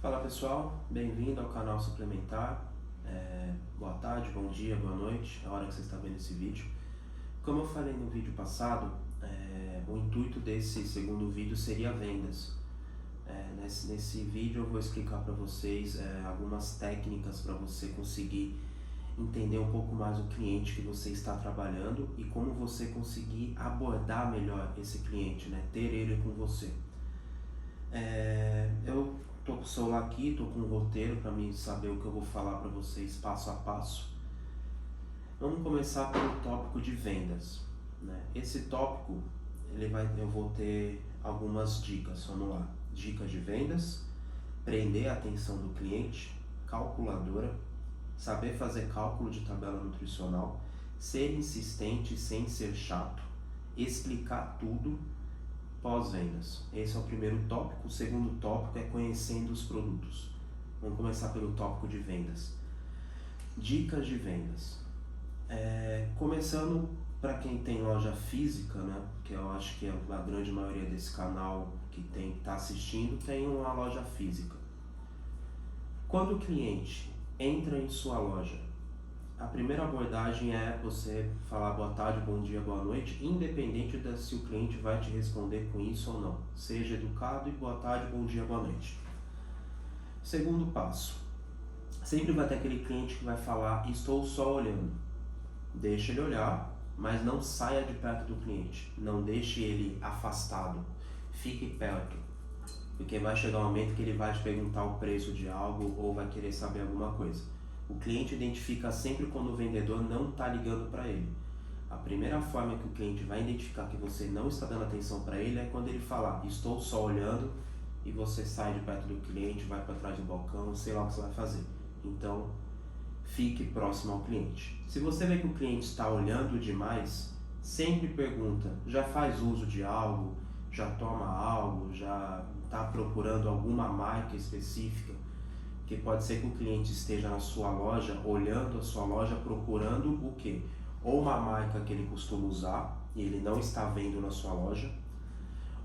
Fala pessoal, bem-vindo ao canal Suplementar. Boa tarde, bom dia, boa noite, a hora que você está vendo esse vídeo. Como eu falei no vídeo passado, o intuito desse segundo vídeo seria vendas. Nesse vídeo eu vou explicar para vocês algumas técnicas para você conseguir entender um pouco mais o cliente que você está trabalhando e como você conseguir abordar melhor esse cliente, ter ele com você. Eu tô com o celular aqui, tô com um roteiro para mim saber o que eu vou falar para vocês passo a passo. Vamos começar pelo tópico de vendas, Esse tópico, eu vou ter algumas dicas, vamos lá. Dicas de vendas, prender a atenção do cliente, calculadora, saber fazer cálculo de tabela nutricional, ser insistente sem ser chato, explicar tudo, pós-vendas. Esse é o primeiro tópico. O segundo tópico é conhecendo os produtos. Vamos começar pelo tópico de vendas. Dicas de vendas. Começando para quem tem loja física, que eu acho que a grande maioria desse canal que está assistindo tem uma loja física. Quando o cliente entra em sua loja, a primeira abordagem é você falar boa tarde, bom dia, boa noite, independente de se o cliente vai te responder com isso ou não. Seja educado e boa tarde, bom dia, boa noite. Segundo passo, sempre vai ter aquele cliente que vai falar, estou só olhando. Deixa ele olhar, mas não saia de perto do cliente. Não deixe ele afastado. Fique perto. Porque vai chegar um momento que ele vai te perguntar o preço de algo ou vai querer saber alguma coisa. O cliente identifica sempre quando o vendedor não está ligando para ele. A primeira forma que o cliente vai identificar que você não está dando atenção para ele é quando ele falar, estou só olhando, e você sai de perto do cliente, vai para trás do balcão, sei lá o que você vai fazer. Então, fique próximo ao cliente. Se você vê que o cliente está olhando demais, sempre pergunta, já faz uso de algo, já toma algo, já está procurando alguma marca específica? Porque pode ser que o cliente esteja na sua loja, olhando a sua loja, procurando o quê? Ou uma marca que ele costuma usar e ele não está vendo na sua loja,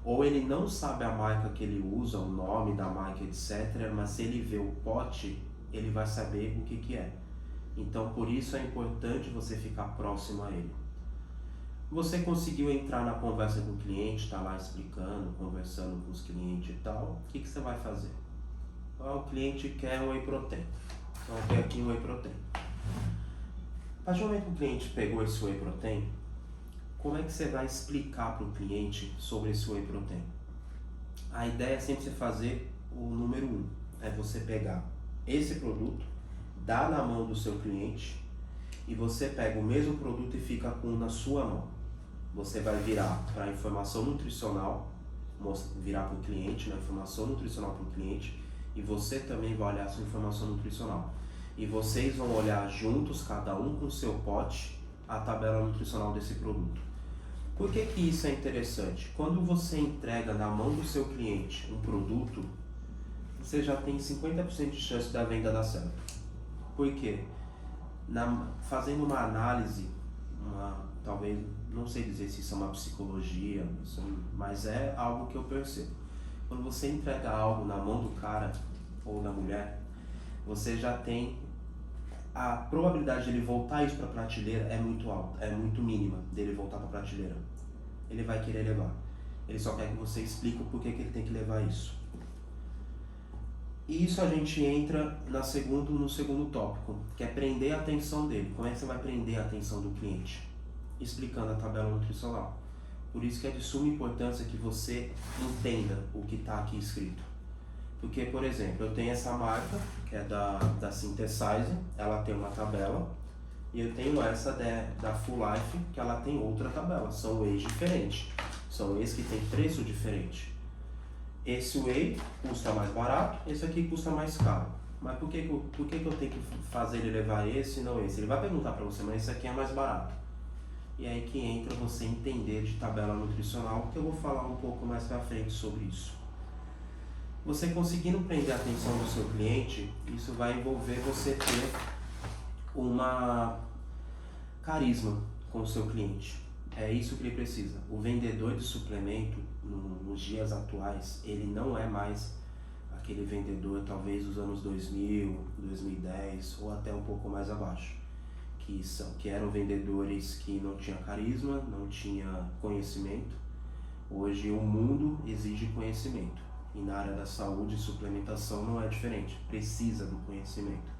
ou ele não sabe a marca que ele usa, o nome da marca, etc., mas se ele vê o pote, ele vai saber o que é. Então, por isso é importante você ficar próximo a ele. Você conseguiu entrar na conversa com o cliente, está lá explicando, conversando com os clientes e tal, o que você vai fazer? O cliente quer um whey protein. Então eu tenho aqui um whey protein. A partir do momento que o cliente pegou esse whey protein, como é que você vai explicar para o cliente sobre esse whey protein? A ideia é sempre você fazer o número 1. É você pegar esse produto, dar na mão do seu cliente e você pega o mesmo produto e fica com na sua mão. Você vai virar para a informação nutricional, virar para o cliente, informação nutricional para o cliente, e você também vai olhar a sua informação nutricional. E vocês vão olhar juntos, cada um com o seu pote, a tabela nutricional desse produto. Por que isso é interessante? Quando você entrega na mão do seu cliente um produto, você já tem 50% de chance da venda dar certo. Por quê? Fazendo uma análise, talvez, não sei dizer se isso é uma psicologia, mas é algo que eu percebo. Quando você entrega algo na mão do cara ou da mulher, você já tem a probabilidade de ele voltar isso para a prateleira é muito alta, é muito mínima dele voltar para a prateleira. Ele vai querer levar. Ele só quer que você explique o porquê que ele tem que levar isso. E isso a gente entra no segundo tópico, que é prender a atenção dele. Como é que você vai prender a atenção do cliente? Explicando a tabela nutricional. Por isso que é de suma importância que você entenda o que está aqui escrito. Porque, por exemplo, eu tenho essa marca, que é da Synthesizer, ela tem uma tabela, e eu tenho essa da Full Life, que ela tem outra tabela. São whey diferentes, são whey que tem preço diferente. Esse whey custa mais barato, esse aqui custa mais caro. Mas por que eu tenho que fazer ele levar esse e não esse? Ele vai perguntar para você, mas esse aqui é mais barato. E aí que entra você entender de tabela nutricional, que eu vou falar um pouco mais pra frente sobre isso. Você conseguindo prender a atenção do seu cliente, isso vai envolver você ter uma carisma com o seu cliente. É isso que ele precisa. O vendedor de suplemento, nos dias atuais, ele não é mais aquele vendedor talvez dos anos 2000, 2010 ou até um pouco mais abaixo, que eram vendedores que não tinham carisma, não tinha conhecimento. Hoje o mundo exige conhecimento e na área da saúde e suplementação não é diferente, precisa do conhecimento.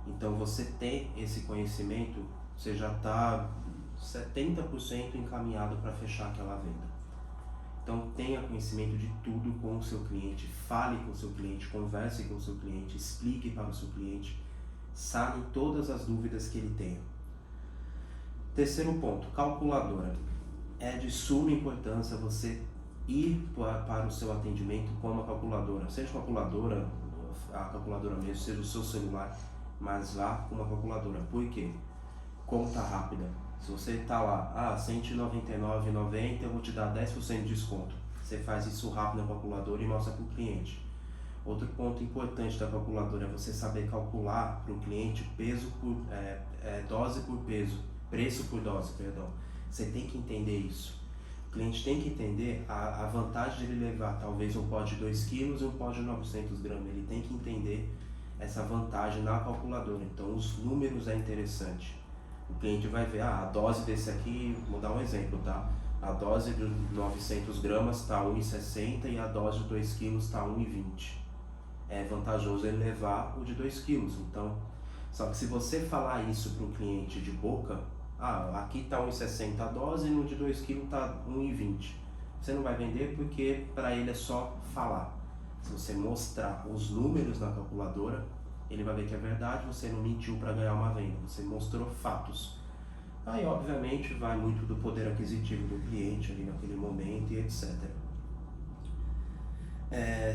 Então você tem esse conhecimento, você já está 70% encaminhado para fechar aquela venda. Então tenha conhecimento de tudo com o seu cliente, fale com o seu cliente, converse com o seu cliente, explique para o seu cliente, sane todas as dúvidas que ele tenha. Terceiro ponto, calculadora. É de suma importância você ir para o seu atendimento com uma calculadora, seja a calculadora mesmo, seja o seu celular, mas vá com uma calculadora. Por quê? Conta rápida. Se você está lá, R$199,90, eu vou te dar 10% de desconto. Você faz isso rápido na calculadora e mostra para o cliente. Outro ponto importante da calculadora é você saber calcular para o cliente dose por peso, preço por dose, perdão. Você tem que entender isso. O cliente tem que entender a vantagem de ele levar talvez um pó de 2 kg e um pó de 900 gramas. Ele tem que entender essa vantagem na calculadora. Então os números é interessante. O cliente vai ver, a dose desse aqui, vou dar um exemplo, tá? A dose de 900 gramas está 1,60 e a dose de 2 kg está 1,20. É vantajoso ele levar o de 2 kg. Então, só que se você falar isso para o cliente de boca, aqui está 1,60 a dose e no de 2 kg está 1,20. Você não vai vender porque para ele é só falar. Se você mostrar os números na calculadora, ele vai ver que é verdade, você não mentiu para ganhar uma venda, você mostrou fatos. Aí, obviamente, vai muito do poder aquisitivo do cliente ali naquele momento e etc.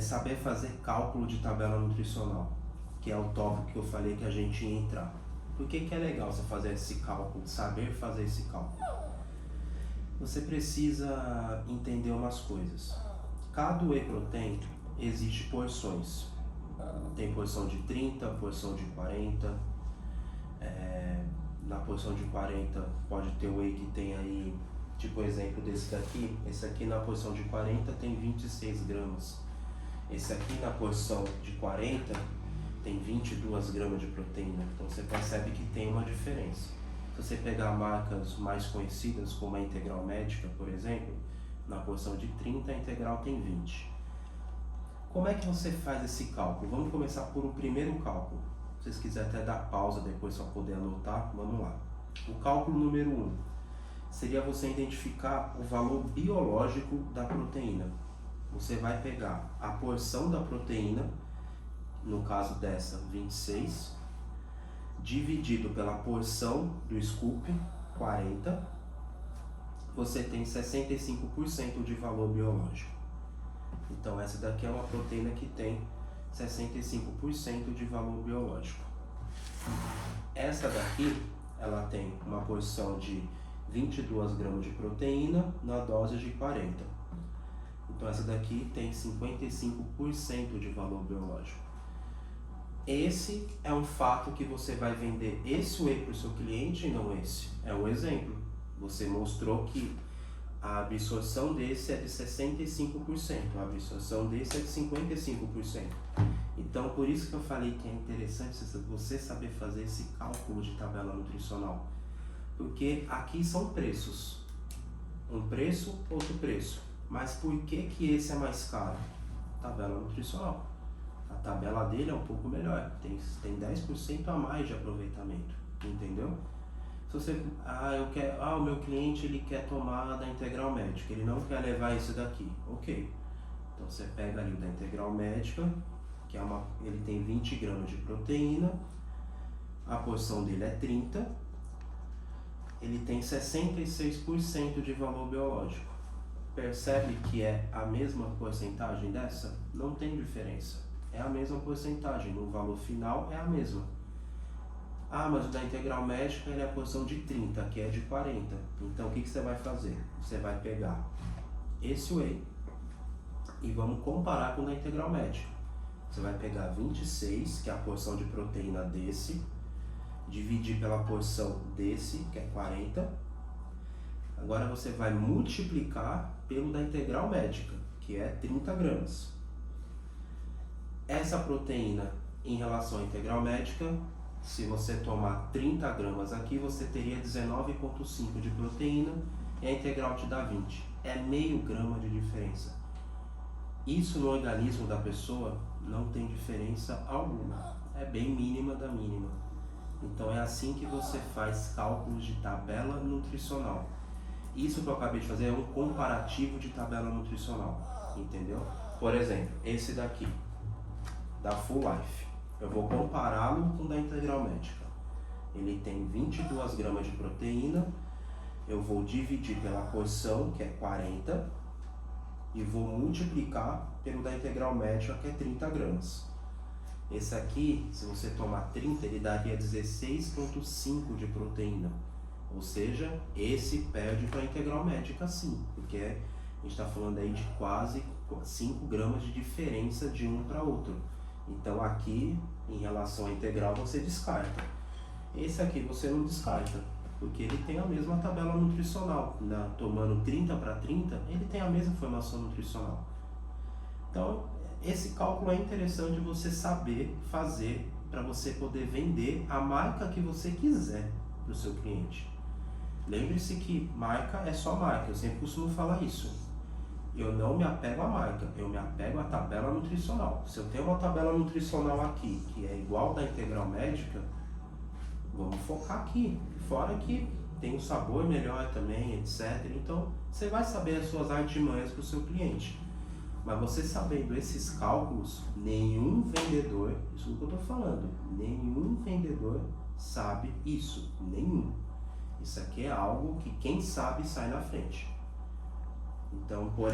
Saber fazer cálculo de tabela nutricional, que é o tópico que eu falei que a gente ia entrar. Por que é legal você fazer esse cálculo, saber fazer esse cálculo? Você precisa entender umas coisas. Cada whey protein existe porções. Tem porção de 30, porção de 40. Na porção de 40 pode ter whey que tem aí, tipo o exemplo desse daqui. Esse aqui na porção de 40 tem 26 gramas. Esse aqui na porção de 40 tem 22 gramas de proteína. Então você percebe que tem uma diferença. Se você pegar marcas mais conhecidas, como a Integral Médica, por exemplo, na porção de 30 a Integral tem 20. Como é que você faz esse cálculo? Vamos começar por um primeiro cálculo. Se vocês quiserem até dar pausa depois para poder anotar, vamos lá. O cálculo número 1 seria você identificar o valor biológico da proteína. Você vai pegar a porção da proteína, no caso dessa 26, dividido pela porção do scoop, 40, você tem 65% de valor biológico. Então essa daqui é uma proteína que tem 65% de valor biológico. Essa daqui, ela tem uma porção de 22 gramas de proteína na dose de 40. Então essa daqui tem 55% de valor biológico. Esse é um fato que você vai vender esse whey para o seu cliente e não esse. É um exemplo. Você mostrou que a absorção desse é de 65%, a absorção desse é de 55%. Então, por isso que eu falei que é interessante você saber fazer esse cálculo de tabela nutricional. Porque aqui são preços. Um preço, outro preço. Mas por que esse é mais caro? Tabela nutricional. A tabela dele é um pouco melhor, tem 10% a mais de aproveitamento, entendeu? Se você, o meu cliente ele quer tomar da Integral Médica, ele não quer levar isso daqui, ok. Então você pega ali o da Integral Médica, que ele tem 20 gramas de proteína, a porção dele é 30, ele tem 66% de valor biológico. Percebe que é a mesma porcentagem dessa? Não tem diferença. É a mesma porcentagem, no valor final é a mesma. Mas o da Integral Médica ele é a porção de 30, que é de 40. Então o que você vai fazer? Você vai pegar esse whey e vamos comparar com o da Integral Médica. Você vai pegar 26, que é a porção de proteína desse, dividir pela porção desse, que é 40. Agora você vai multiplicar pelo da Integral Médica, que é 30 gramas. Essa proteína em relação à integral médica, se você tomar 30 gramas aqui, você teria 19,5 de proteína e a integral te dá 20. É meio grama de diferença. Isso no organismo da pessoa não tem diferença alguma. É bem mínima da mínima. Então é assim que você faz cálculos de tabela nutricional. Isso que eu acabei de fazer é um comparativo de tabela nutricional, entendeu? Por exemplo, esse daqui, da Full Life. Eu vou compará-lo com o da integral médica. Ele tem 22 gramas de proteína, eu vou dividir pela porção, que é 40, e vou multiplicar pelo da integral médica, que é 30 gramas. Esse aqui, se você tomar 30, ele daria 16,5 de proteína. Ou seja, esse perde para a integral médica sim, porque a gente está falando aí de quase 5 gramas de diferença de um para outro. Então aqui, em relação à integral, você descarta. Esse aqui você não descarta, porque ele tem a mesma tabela nutricional. Tomando 30 para 30, ele tem a mesma informação nutricional. Então, esse cálculo é interessante você saber fazer para você poder vender a marca que você quiser para o seu cliente. Lembre-se que marca é só marca, eu sempre costumo falar isso. Eu não me apego à marca, eu me apego à tabela nutricional. Se eu tenho uma tabela nutricional aqui que é igual da integral médica, vamos focar aqui. Fora que tem um sabor melhor também, etc. Então, você vai saber as suas artimanhas para o seu cliente. Mas você sabendo esses cálculos, nenhum vendedor, isso é o que eu estou falando, nenhum vendedor sabe isso, nenhum. Isso aqui é algo que quem sabe sai na frente. Então, por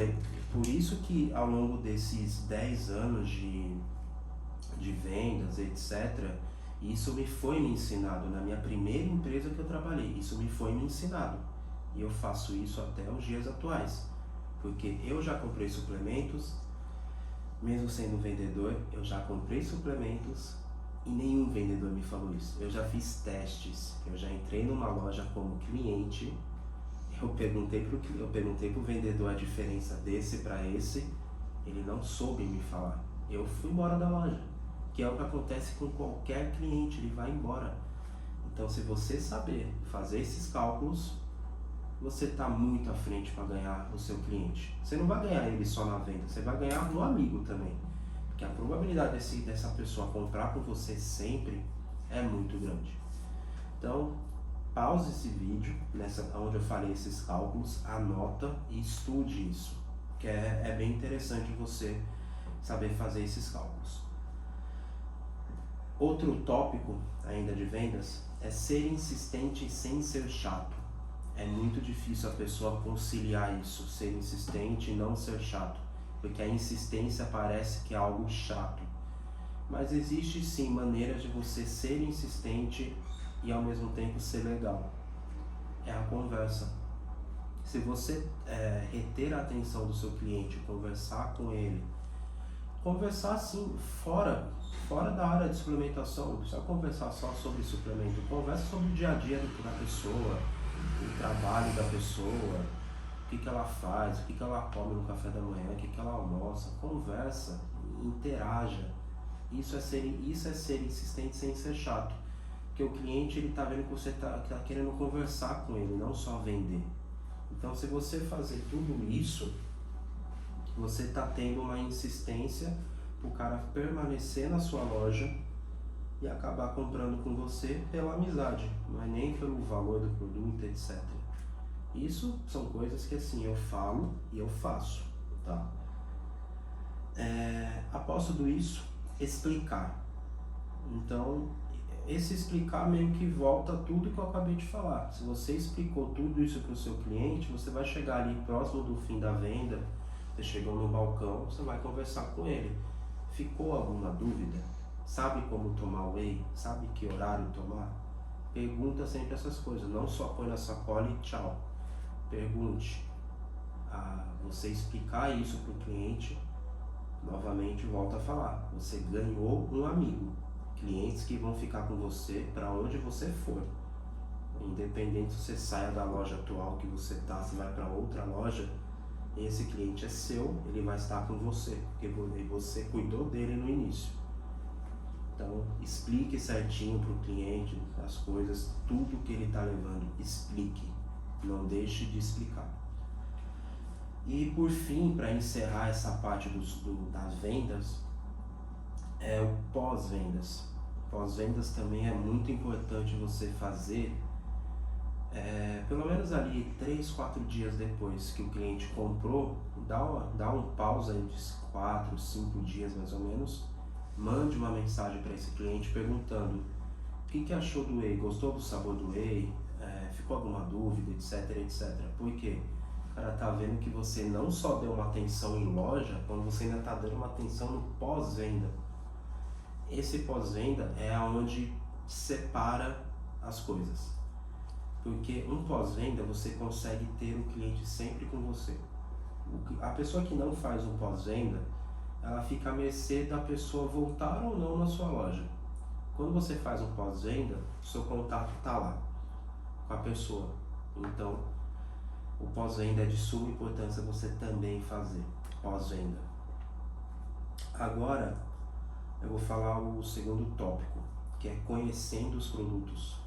isso que ao longo desses 10 anos de vendas, etc., isso me ensinado. Na minha primeira empresa que eu trabalhei, isso me ensinado. E eu faço isso até os dias atuais. Porque eu já comprei suplementos, mesmo sendo vendedor, eu já comprei suplementos e nenhum vendedor me falou isso. Eu já fiz testes, eu já entrei numa loja como cliente, eu perguntei pro vendedor a diferença desse para esse, ele não soube me falar. Eu fui embora da loja, que é o que acontece com qualquer cliente, ele vai embora. Então, se você saber fazer esses cálculos, você está muito à frente para ganhar o seu cliente. Você não vai ganhar ele só na venda, você vai ganhar no amigo também. Porque a probabilidade dessa pessoa comprar por você sempre é muito grande. Então, pause esse vídeo, onde eu falei esses cálculos, anota e estude isso. Que é bem interessante você saber fazer esses cálculos. Outro tópico ainda de vendas é ser insistente sem ser chato. É muito difícil a pessoa conciliar isso, ser insistente e não ser chato, porque a insistência parece que é algo chato. Mas existe sim maneiras de você ser insistente e ao mesmo tempo ser legal. É a conversa. Se você reter a atenção do seu cliente, conversar com ele, conversar assim, fora da área de suplementação, não precisa conversar só sobre suplemento, conversa sobre o dia a dia da pessoa, o trabalho da pessoa, o que ela faz, o que ela come no café da manhã, o que ela almoça, conversa, interaja. Isso é ser insistente sem ser chato, porque o cliente ele tá vendo que você tá querendo conversar com ele, não só vender. Então, se você fazer tudo isso, você está tendo uma insistência para o cara permanecer na sua loja e acabar comprando com você pela amizade, não é nem pelo valor do produto, etc. Isso são coisas que assim eu falo e eu faço, tá? Após tudo isso, explicar. Então, esse explicar meio que volta tudo que eu acabei de falar. Se você explicou tudo isso para o seu cliente, você vai chegar ali próximo do fim da venda, você chegou no balcão, você vai conversar com ele. Ficou alguma dúvida? Sabe como tomar whey? Sabe que horário tomar? Pergunta sempre essas coisas, não só põe na sacola e tchau. Pergunte. Você explicar isso para o cliente, novamente volta a falar. Você ganhou um amigo. Clientes que vão ficar com você para onde você for. Independente se você saia da loja atual que você está, se vai para outra loja, esse cliente é seu, ele vai estar com você, porque você cuidou dele no início. Então, explique certinho para o cliente as coisas, tudo que ele está levando, explique, não deixe de explicar. E por fim, para encerrar essa parte das vendas, é o pós-vendas. Pós-vendas também é muito importante você fazer, pelo menos ali 3, 4 dias depois que o cliente comprou, dá um pausa aí de 4, 5 dias mais ou menos, mande uma mensagem para esse cliente perguntando o que achou do whey, gostou do sabor do whey, ficou alguma dúvida, etc, etc. Por quê? O cara tá vendo que você não só deu uma atenção em loja, como você ainda tá dando uma atenção no pós-venda. Esse pós-venda é onde separa as coisas. Porque um pós-venda você consegue ter o cliente sempre com você. A pessoa que não faz um pós-venda, ela fica à mercê da pessoa voltar ou não na sua loja. Quando você faz um pós-venda, o seu contato está lá com a pessoa. Então, o pós-venda é de suma importância você também fazer pós-venda. Agora, eu vou falar o segundo tópico, que é conhecendo os produtos.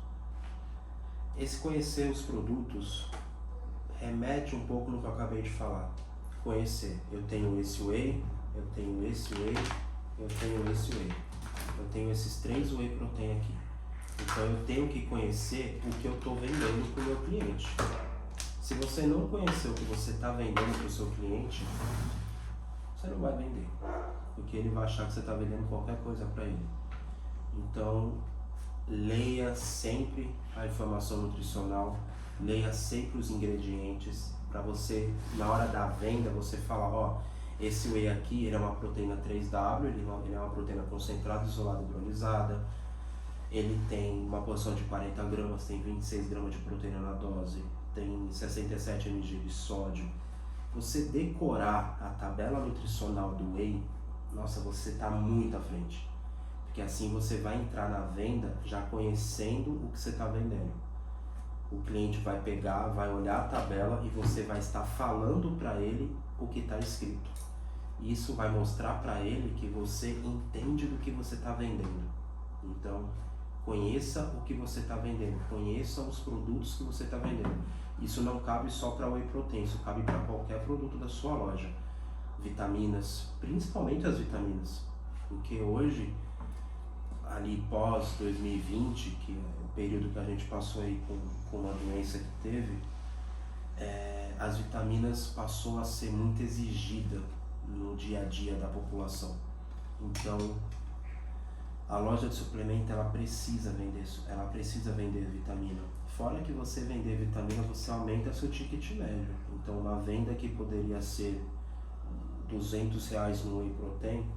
Esse conhecer os produtos remete um pouco no que eu acabei de falar. Conhecer. Eu tenho esse whey, eu tenho esse whey, eu tenho esse whey. Eu tenho esses 3 whey protein aqui. Então eu tenho que conhecer o que eu estou vendendo para o meu cliente. Se você não conhecer o que você está vendendo para o seu cliente, você não vai vender. Porque ele vai achar que você está vendendo qualquer coisa para ele. Então, leia sempre a informação nutricional, leia sempre os ingredientes, para você, na hora da venda, você falar, ó, esse whey aqui, ele é uma proteína 3W, ele é uma proteína concentrada, isolada, hidrolisada, ele tem uma porção de 40 gramas, tem 26 gramas de proteína na dose, tem 67 mg de sódio. Você decorar a tabela nutricional do whey, nossa, você está muito à frente. Porque assim você vai entrar na venda já conhecendo o que você está vendendo. O cliente vai pegar, vai olhar a tabela e você vai estar falando para ele o que está escrito. Isso vai mostrar para ele que você entende do que você está vendendo. Então, conheça o que você está vendendo, conheça os produtos que você está vendendo. Isso não cabe só para whey protein, isso cabe para qualquer produto da sua loja. Vitaminas, principalmente as vitaminas, porque hoje, ali pós 2020, que é o período que a gente passou aí com uma doença que teve, as vitaminas passou a ser muito exigida no dia a dia da população. Então, a loja de suplemento ela precisa vender vitamina. Fora que você vender vitamina, você aumenta seu ticket médio. Então, uma venda que poderia ser R$200 no whey protein,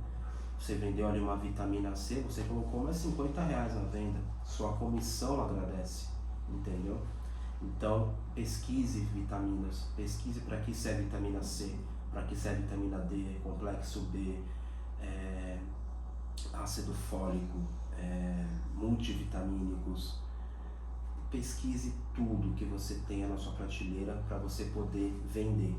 você vendeu ali uma vitamina C, você colocou mais R$50 na venda. Sua comissão agradece, entendeu? Então, pesquise vitaminas, pesquise para que serve vitamina C, para que serve vitamina D, complexo B, ácido fólico, multivitamínicos. Pesquise tudo que você tenha na sua prateleira para você poder vender,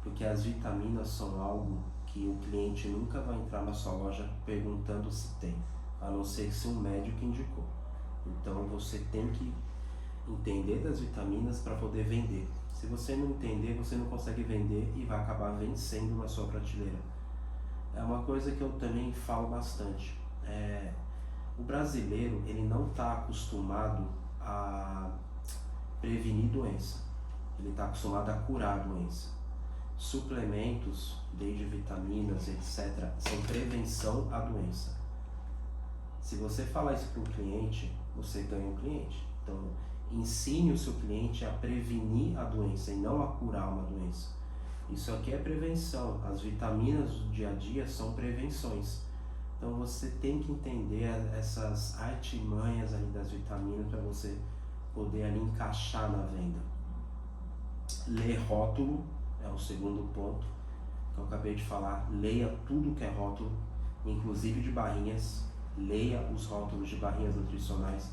porque as vitaminas são algo que o cliente nunca vai entrar na sua loja perguntando se tem, a não ser que seja um médico indicou. Então você tem que entender das vitaminas para poder vender. Se você não entender, você não consegue vender e vai acabar vencendo na sua prateleira. É uma coisa que eu também falo bastante. O brasileiro ele não está acostumado a prevenir doença, ele está acostumado a curar a doença. Suplementos, desde vitaminas, etc., são prevenção à doença. Se você falar isso para um cliente, você ganha um cliente. Então, ensine o seu cliente a prevenir a doença e não a curar uma doença. Isso aqui é prevenção. As vitaminas do dia a dia são prevenções. Então você tem que entender essas artimanhas ali das vitaminas para você poder ali encaixar na venda. Ler rótulo é o segundo ponto que eu acabei de falar. Leia tudo que é rótulo, inclusive de barrinhas. Leia os rótulos de barrinhas nutricionais,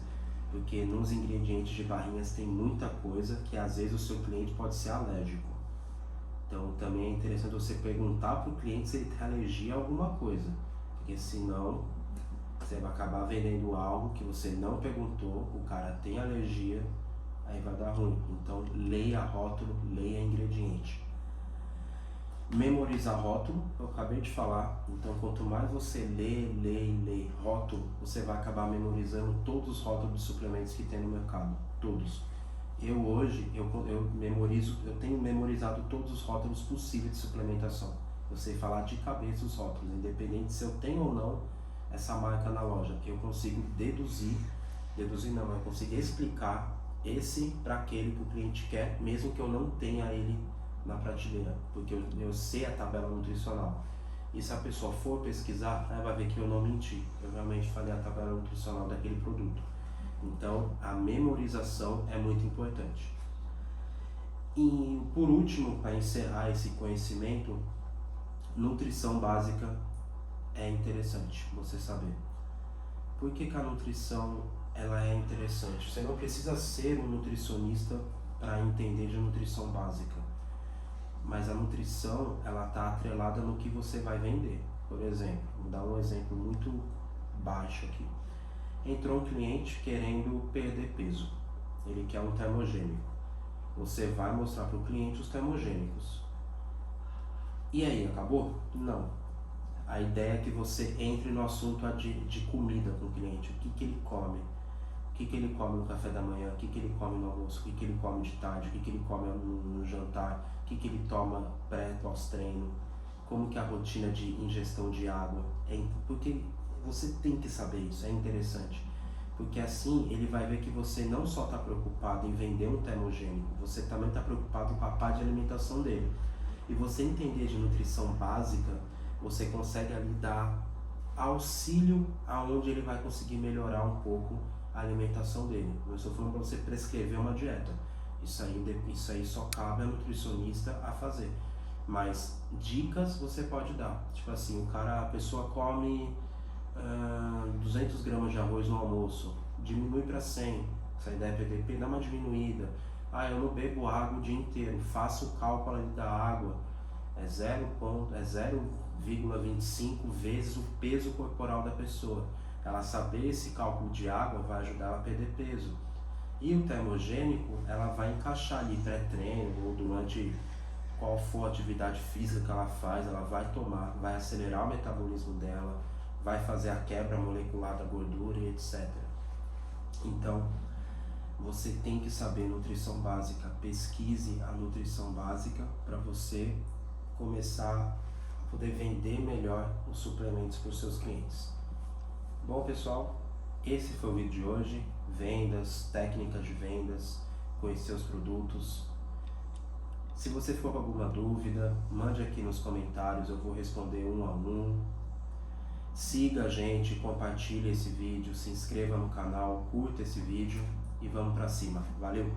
porque nos ingredientes de barrinhas tem muita coisa que às vezes o seu cliente pode ser alérgico. Então também é interessante você perguntar para o cliente se ele tem alergia a alguma coisa, porque senão você vai acabar vendendo algo que você não perguntou, o cara tem alergia, aí vai dar ruim. Então leia rótulo, leia ingrediente. Memorizar rótulo, eu acabei de falar, então quanto mais você lê rótulo, você vai acabar memorizando todos os rótulos de suplementos que tem no mercado, todos. Eu hoje, eu tenho memorizado todos os rótulos possíveis de suplementação. Eu sei falar de cabeça os rótulos, independente se eu tenho ou não essa marca na loja. Eu consigo eu consigo explicar esse para aquele que o cliente quer, mesmo que eu não tenha ele na prateleira, porque eu sei a tabela nutricional. E se a pessoa for pesquisar, ela vai ver que eu não menti, eu realmente falei a tabela nutricional daquele produto. Então a memorização é muito importante. E por último, para encerrar esse conhecimento, nutrição básica é interessante você saber. Por que a nutrição ela é interessante? Você não precisa ser um nutricionista para entender de nutrição básica, mas a nutrição ela está atrelada no que você vai vender. Por exemplo, vou dar um exemplo muito baixo aqui. Entrou um cliente querendo perder peso, ele quer um termogênico. Você vai mostrar para o cliente os termogênicos. E aí, acabou? Não. A ideia é que você entre no assunto de comida com o cliente. O que ele come? O que ele come no café da manhã? O que ele come no almoço? O que ele come de tarde? O que ele come no jantar? O que ele toma pré-pós-treino? Como que é a rotina de ingestão de água? Porque você tem que saber isso, é interessante. Porque assim ele vai ver que você não só está preocupado em vender um termogênico, você também está preocupado com a parte de alimentação dele. E você entender de nutrição básica, você consegue ali dar auxílio aonde ele vai conseguir melhorar um pouco a alimentação dele. Eu estou falando para você prescrever uma dieta. Isso aí só cabe a nutricionista a fazer. Mas dicas você pode dar. Tipo assim, a pessoa come 200 gramas de arroz no almoço, diminui para 100. Essa ideia é PDP, dá uma diminuída. Eu não bebo água o dia inteiro, faça o cálculo ali da água. É 0,25 vezes o peso corporal da pessoa. Ela saber esse cálculo de água vai ajudar ela a perder peso. E o termogênico, ela vai encaixar ali pré-treino ou durante qual for a atividade física que ela faz, ela vai tomar, vai acelerar o metabolismo dela, vai fazer a quebra molecular da gordura e etc. Então, você tem que saber nutrição básica. Pesquise a nutrição básica para você começar a poder vender melhor os suplementos para os seus clientes. Bom, pessoal, esse foi o vídeo de hoje. Vendas, técnicas de vendas, conhecer os produtos. Se você for com alguma dúvida, mande aqui nos comentários, eu vou responder um a um. Siga a gente, compartilhe esse vídeo, se inscreva no canal, curta esse vídeo e vamos pra cima. Valeu!